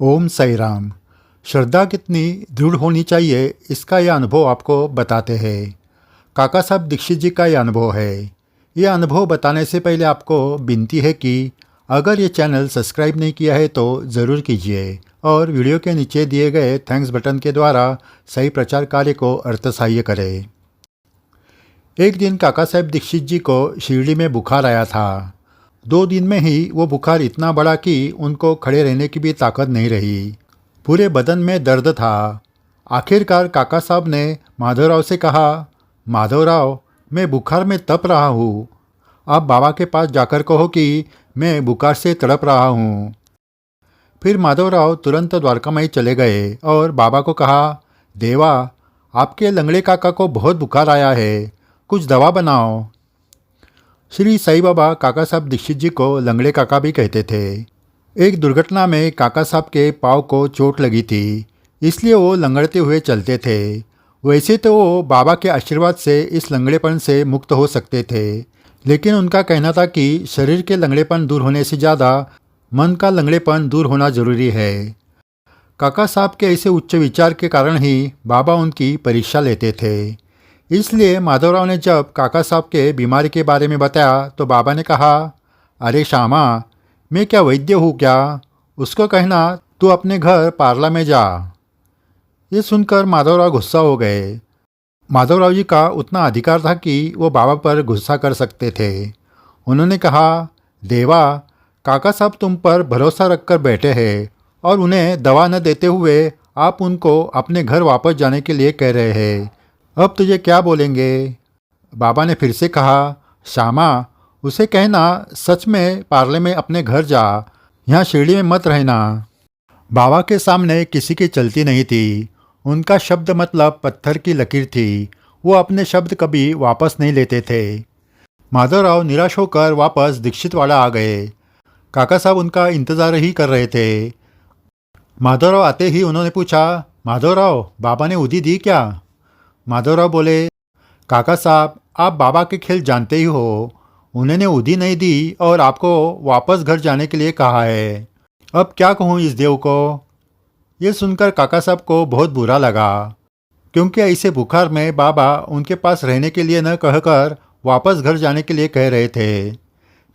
ओम साई राम। श्रद्धा कितनी दृढ़ होनी चाहिए, इसका यह अनुभव आपको बताते हैं। काका साहब दीक्षित जी का यह अनुभव है। यह अनुभव बताने से पहले आपको विनती है कि अगर ये चैनल सब्सक्राइब नहीं किया है तो ज़रूर कीजिए और वीडियो के नीचे दिए गए थैंक्स बटन के द्वारा सही प्रचार कार्य को अर्थसहाय्य करें। एक दिन काका साहब दीक्षित जी को शिरडी में बुखार आया था। 2 दिन में ही वो बुखार इतना बढ़ा कि उनको खड़े रहने की भी ताकत नहीं रही। पूरे बदन में दर्द था। आखिरकार काका साहब ने माधवराव से कहा, माधवराव, मैं बुखार में तप रहा हूँ। आप बाबा के पास जाकर कहो कि मैं बुखार से तड़प रहा हूँ। फिर माधवराव तुरंत द्वारकामाई चले गए और बाबा को कहा, देवा, आपके लंगड़े काका को बहुत बुखार आया है, कुछ दवा बनाओ। श्री साईं बाबा काका साहब दीक्षित जी को लंगड़े काका भी कहते थे। एक दुर्घटना में काका साहब के पाँव को चोट लगी थी, इसलिए वो लंगड़ते हुए चलते थे। वैसे तो वो बाबा के आशीर्वाद से इस लंगड़ेपन से मुक्त हो सकते थे, लेकिन उनका कहना था कि शरीर के लंगड़ेपन दूर होने से ज़्यादा मन का लंगड़ेपन दूर होना जरूरी है। काका साहब के ऐसे उच्च विचार के कारण ही बाबा उनकी परीक्षा लेते थे। इसलिए माधवराव ने जब काका साहब के बीमारी के बारे में बताया तो बाबा ने कहा, अरे श्यामा, मैं क्या वैद्य हूँ क्या? उसको कहना तू अपने घर पार्ला में जा। ये सुनकर माधवराव गुस्सा हो गए। माधवराव जी का उतना अधिकार था कि वो बाबा पर गुस्सा कर सकते थे। उन्होंने कहा, देवा, काका साहब तुम पर भरोसा रखकर बैठे हैं और उन्हें दवा न देते हुए आप उनको अपने घर वापस जाने के लिए कह रहे हैं। अब तुझे क्या बोलेंगे? बाबा ने फिर से कहा, श्यामा, उसे कहना सच में पार्ले में अपने घर जा, यहाँ शिरडी में मत रहना। बाबा के सामने किसी की चलती नहीं थी। उनका शब्द मतलब पत्थर की लकीर थी। वो अपने शब्द कभी वापस नहीं लेते थे। माधवराव निराश होकर वापस दीक्षितवाड़ा आ गए। काका साहब उनका इंतज़ार ही कर रहे थे। माधवराव आते ही उन्होंने पूछा, माधवराव, बाबा ने उदी दी क्या? माधवराव बोले, काका साहब, आप बाबा के खेल जानते ही हो। उन्होंने उदी नहीं दी और आपको वापस घर जाने के लिए कहा है। अब क्या कहूँ इस देव को? ये सुनकर काका साहब को बहुत बुरा लगा, क्योंकि ऐसे बुखार में बाबा उनके पास रहने के लिए न कहकर वापस घर जाने के लिए कह रहे थे।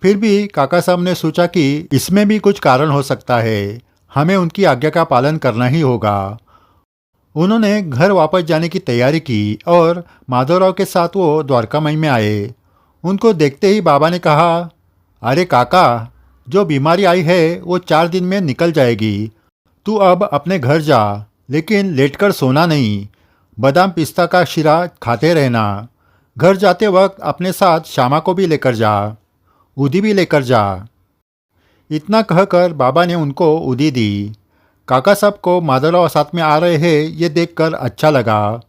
फिर भी काका साहब ने सोचा कि इसमें भी कुछ कारण हो सकता है, हमें उनकी आज्ञा का पालन करना ही होगा। उन्होंने घर वापस जाने की तैयारी की और माधवराव के साथ वो द्वारकामाई में आए। उनको देखते ही बाबा ने कहा, अरे काका, जो बीमारी आई है वो 4 दिन में निकल जाएगी। तू अब अपने घर जा, लेकिन लेटकर सोना नहीं। बादाम पिस्ता का शीरा खाते रहना। घर जाते वक्त अपने साथ श्यामा को भी लेकर जा, उदी भी लेकर जा। इतना कहकर बाबा ने उनको उदी दी। काका साहब को माधवराव साथ में आ रहे हैं ये देखकर अच्छा लगा।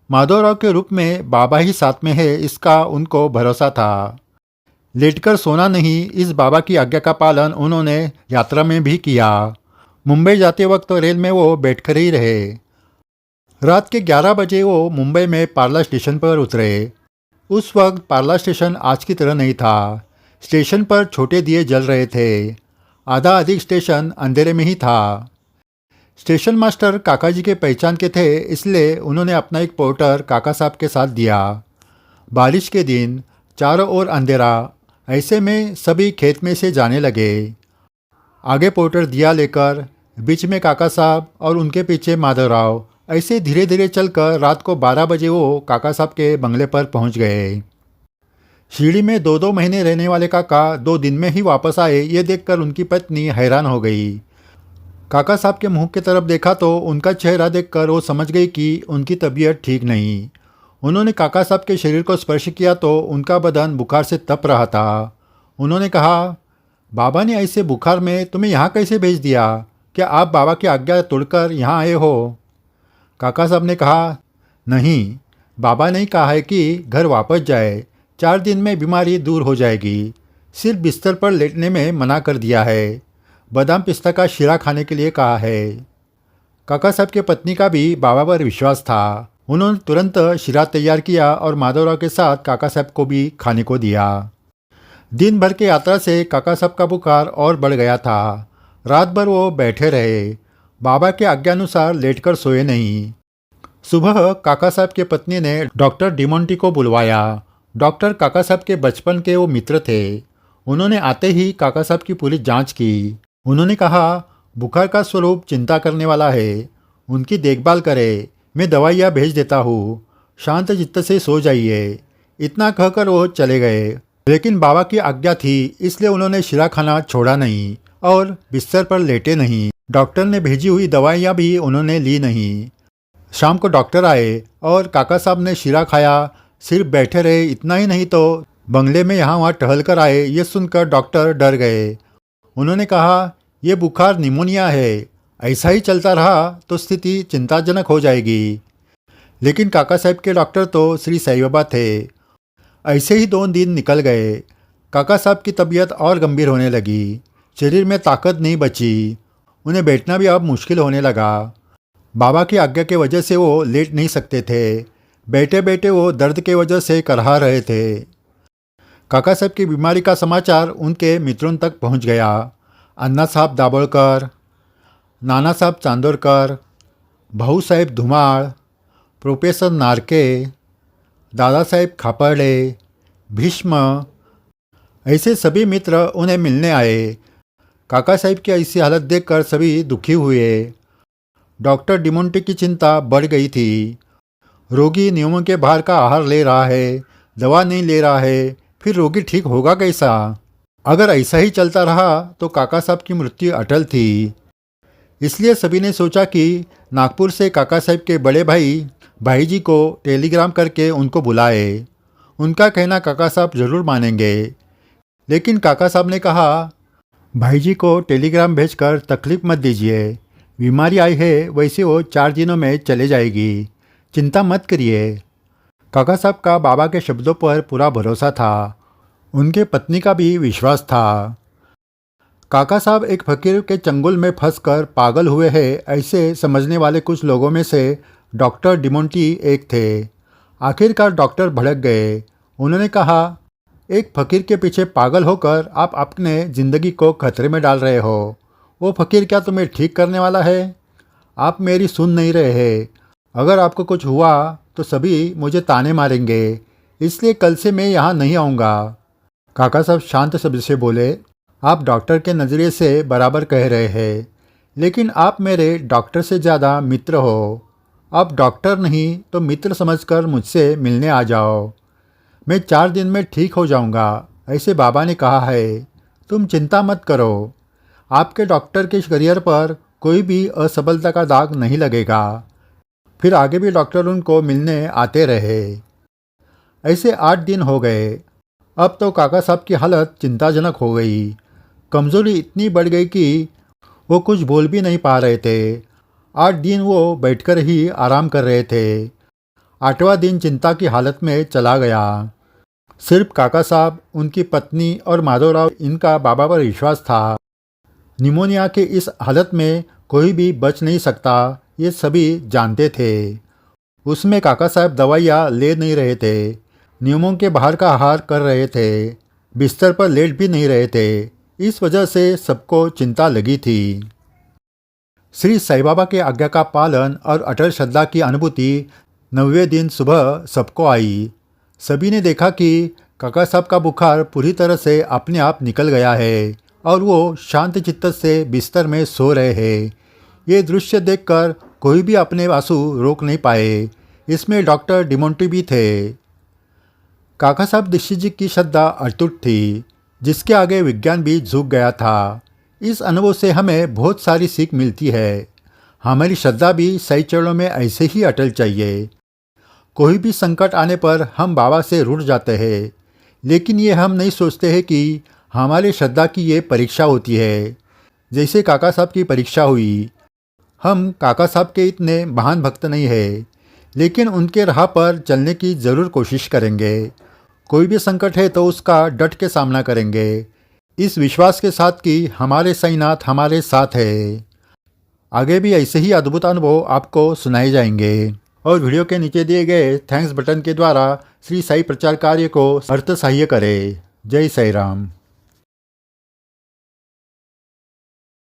माधवराव के रूप में बाबा ही साथ में है, इसका उनको भरोसा था। लेटकर सोना नहीं, इस बाबा की आज्ञा का पालन उन्होंने यात्रा में भी किया। मुंबई जाते वक्त तो रेल में वो बैठकर ही रहे। रात के 11 बजे वो मुंबई में पार्ला स्टेशन पर उतरे। उस वक्त पार्ला स्टेशन आज की तरह नहीं था। स्टेशन पर छोटे दिए जल रहे थे। आधा अधिक स्टेशन अंधेरे में ही था। स्टेशन मास्टर काका जी के पहचान के थे, इसलिए उन्होंने अपना एक पोर्टर काका साहब के साथ दिया। बारिश के दिन, चारों ओर अंधेरा, ऐसे में सभी खेत में से जाने लगे। आगे पोर्टर दिया लेकर, बीच में काका साहब और उनके पीछे माधवराव। ऐसे धीरे धीरे चलकर रात को 12 बजे वो काका साहब के बंगले पर पहुंच गए। शिरडी में 2-2 महीने रहने वाले काका 2 दिन में ही वापस आए, ये देखकर उनकी पत्नी हैरान हो गई। काका साहब के मुंह की तरफ देखा तो उनका चेहरा देखकर वो समझ गई कि उनकी तबीयत ठीक नहीं। उन्होंने काका साहब के शरीर को स्पर्श किया तो उनका बदन बुखार से तप रहा था। उन्होंने कहा, बाबा ने ऐसे बुखार में तुम्हें यहाँ कैसे भेज दिया? क्या आप बाबा की आज्ञा तोड़कर यहाँ आए हो? काका साहब ने कहा, नहीं, बाबा ने कहा है कि घर वापस जाए, 4 दिन में बीमारी दूर हो जाएगी। सिर्फ बिस्तर पर लेटने में मना कर दिया है। बादाम पिस्ता का शीरा खाने के लिए कहा है। काका साहब की पत्नी का भी बाबा पर विश्वास था। उन्होंने तुरंत शीरा तैयार किया और माधवराव के साथ काका साहब को भी खाने को दिया। दिन भर की यात्रा से काका साहब का बुखार और बढ़ गया था। रात भर वो बैठे रहे। बाबा के आज्ञानुसार लेटकर सोए नहीं। सुबह काका साहब की पत्नी ने डॉक्टर डिमोंटी को बुलवाया। डॉक्टर काका साहब के बचपन के वो मित्र थे। उन्होंने आते ही काका साहब की पूरी जांच की। उन्होंने कहा, बुखार का स्वरूप चिंता करने वाला है, उनकी देखभाल करे, मैं दवाइयाँ भेज देता हूँ, शांत चित्त से सो जाइए। इतना कहकर वो चले गए। लेकिन बाबा की आज्ञा थी, इसलिए उन्होंने शीरा खाना छोड़ा नहीं और बिस्तर पर लेटे नहीं। डॉक्टर ने भेजी हुई दवाइयाँ भी उन्होंने ली नहीं। शाम को डॉक्टर आए और काका साहब ने शीरा खाया, सिर्फ बैठे रहे। इतना ही नहीं तो बंगले में यहाँ वहाँ टहल कर आए। ये सुनकर डॉक्टर डर गए। उन्होंने कहा, ये बुखार निमोनिया है, ऐसा ही चलता रहा तो स्थिति चिंताजनक हो जाएगी। लेकिन काका साहब के डॉक्टर तो श्री साईं बाबा थे। ऐसे ही 2 दिन निकल गए। काका साहब की तबीयत और गंभीर होने लगी। शरीर में ताकत नहीं बची। उन्हें बैठना भी अब मुश्किल होने लगा। बाबा की आज्ञा के वजह से वो लेट नहीं सकते थे। बैठे बैठे वो दर्द के वजह से करहा रहे थे। काका साहब की बीमारी का समाचार उनके मित्रों तक पहुंच गया। अन्ना साहब दाभोळकर, नाना साहब चांदोरकर, भाऊ साहेब धुमाळ, प्रोफेसर नारके, दादा साहेब खापर्डे, भीष्म, ऐसे सभी मित्र उन्हें मिलने आए। काका साहब की ऐसी हालत देखकर सभी दुखी हुए। डॉक्टर डिमोंटी की चिंता बढ़ गई थी। रोगी नियमों के बाहर का आहार ले रहा है, दवा नहीं ले रहा है, फिर रोगी ठीक होगा कैसा? अगर ऐसा ही चलता रहा तो काका साहब की मृत्यु अटल थी। इसलिए सभी ने सोचा कि नागपुर से काका साहब के बड़े भाई जी को टेलीग्राम करके उनको बुलाए। उनका कहना काका साहब ज़रूर मानेंगे। लेकिन काका साहब ने कहा, भाई जी को टेलीग्राम भेजकर तकलीफ़ मत दीजिए। बीमारी आई है, वैसे वो 4 दिनों में चले जाएगी, चिंता मत करिए। काका साहब का बाबा के शब्दों पर पूरा भरोसा था। उनके पत्नी का भी विश्वास था। काका साहब एक फकीर के चंगुल में फंसकर पागल हुए हैं, ऐसे समझने वाले कुछ लोगों में से डॉक्टर डिमोंटी एक थे। आखिरकार डॉक्टर भड़क गए। उन्होंने कहा, एक फकीर के पीछे पागल होकर आप अपने ज़िंदगी को खतरे में डाल रहे हो। वो फकीर क्या तुम्हें ठीक करने वाला है? आप मेरी सुन नहीं रहे हैं। अगर आपको कुछ हुआ तो सभी मुझे ताने मारेंगे, इसलिए कल से मैं यहाँ नहीं आऊँगा। काका साहब शांत शब्द से बोले, आप डॉक्टर के नज़रिए से बराबर कह रहे हैं, लेकिन आप मेरे डॉक्टर से ज़्यादा मित्र हो। आप डॉक्टर नहीं तो मित्र समझकर मुझसे मिलने आ जाओ। मैं 4 दिन में ठीक हो जाऊंगा, ऐसे बाबा ने कहा है। तुम चिंता मत करो। आपके डॉक्टर के करियर पर कोई भी असफलता का दाग नहीं लगेगा। फिर आगे भी डॉक्टर उनको मिलने आते रहे। ऐसे 8 दिन हो गए। अब तो काका साहब की हालत चिंताजनक हो गई। कमज़ोरी इतनी बढ़ गई कि वो कुछ बोल भी नहीं पा रहे थे। 8 दिन वो बैठकर ही आराम कर रहे थे। 8वां दिन चिंता की हालत में चला गया। सिर्फ काका साहब, उनकी पत्नी और माधवराव, इनका बाबा पर विश्वास था। निमोनिया की इस हालत में कोई भी बच नहीं सकता, ये सभी जानते थे। उसमें काका साहब दवाइयाँ ले नहीं रहे थे, नियमों के बाहर का आहार कर रहे थे, बिस्तर पर लेट भी नहीं रहे थे। इस वजह से सबको चिंता लगी थी। श्री साईं बाबा के आज्ञा का पालन और अटल श्रद्धा की अनुभूति 9वें दिन सुबह सबको आई। सभी ने देखा कि काका साहब का बुखार पूरी तरह से अपने आप निकल गया है और वो शांत चित्त से बिस्तर में सो रहे हैं। ये दृश्य देखकर कोई भी अपने आंसू रोक नहीं पाए। इसमें डॉक्टर डिमोंटी भी थे। काका साहब दीक्षित जी की श्रद्धा अटूट थी, जिसके आगे विज्ञान भी झुक गया था। इस अनुभव से हमें बहुत सारी सीख मिलती है। हमारी श्रद्धा भी सही चरणों में ऐसे ही अटल चाहिए। कोई भी संकट आने पर हम बाबा से रुठ जाते हैं, लेकिन ये हम नहीं सोचते हैं कि हमारी श्रद्धा की ये परीक्षा होती है, जैसे काका साहब की परीक्षा हुई। हम काका साहब के इतने महान भक्त नहीं है, लेकिन उनके राह पर चलने की ज़रूर कोशिश करेंगे। कोई भी संकट है तो उसका डट के सामना करेंगे, इस विश्वास के साथ कि हमारे साईनाथ हमारे साथ है। आगे भी ऐसे ही अद्भुत अनुभव आपको सुनाए जाएंगे और वीडियो के नीचे दिए गए थैंक्स बटन के द्वारा श्री साई प्रचार कार्य को अर्थ सहाय्य करें। जय साई राम।